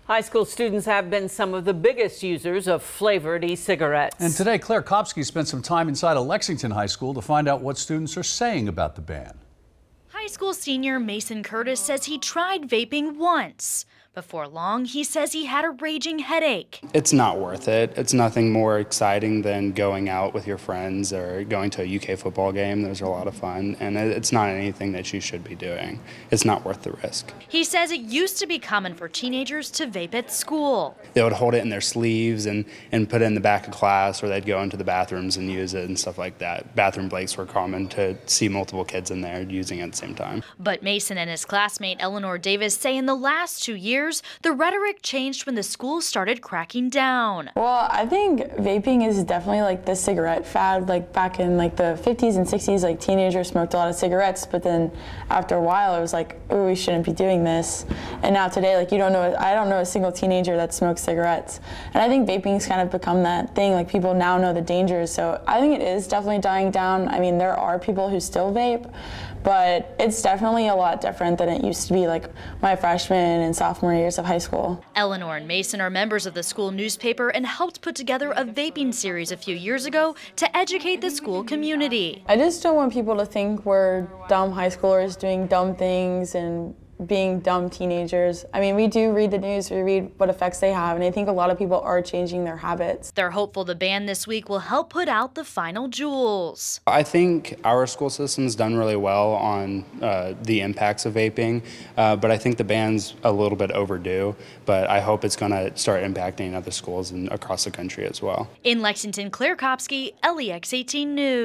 High school students have been some of the biggest users of flavored e-cigarettes. And today, Claire Kopsky spent some time inside a Lexington high school to find out what students are saying about the ban. High school senior Mason Curtis says he tried vaping once. Before long, he says he had a raging headache. It's not worth it. It's nothing more exciting than going out with your friends or going to a UK football game. Those are a lot of fun, and it's not anything that you should be doing. It's not worth the risk. He says it used to be common for teenagers to vape at school. They would hold it in their sleeves and put it in the back of class, or they'd go into the bathrooms and use it and stuff like that. Bathroom breaks were common to see multiple kids in there using it at the same time. But Mason and his classmate Eleanor Davis say in the last 2 years, the rhetoric changed when the school started cracking down. Well, I think vaping is definitely like the cigarette fad. Like back in like the 50s and 60s, like teenagers smoked a lot of cigarettes, but then after a while it was like, oh, we shouldn't be doing this. And now today, like I don't know a single teenager that smokes cigarettes. And I think vaping's kind of become that thing. Like people now know the dangers. So I think it is definitely dying down. I mean, there are people who still vape, but it's definitely a lot different than it used to be like my freshman and sophomore years of high school. Eleanor and Mason are members of the school newspaper and helped put together a vaping series a few years ago to educate the school community. I just don't want people to think we're dumb high schoolers doing dumb things and being dumb teenagers. I mean, we do read the news, we read what effects they have, and I think a lot of people are changing their habits. They're hopeful the ban this week will help put out the final jewels. I think our school system's done really well on the impacts of vaping, but I think the ban's a little bit overdue, but I hope it's going to start impacting other schools across the country as well. In Lexington, Claire Kopsky, LEX 18 News.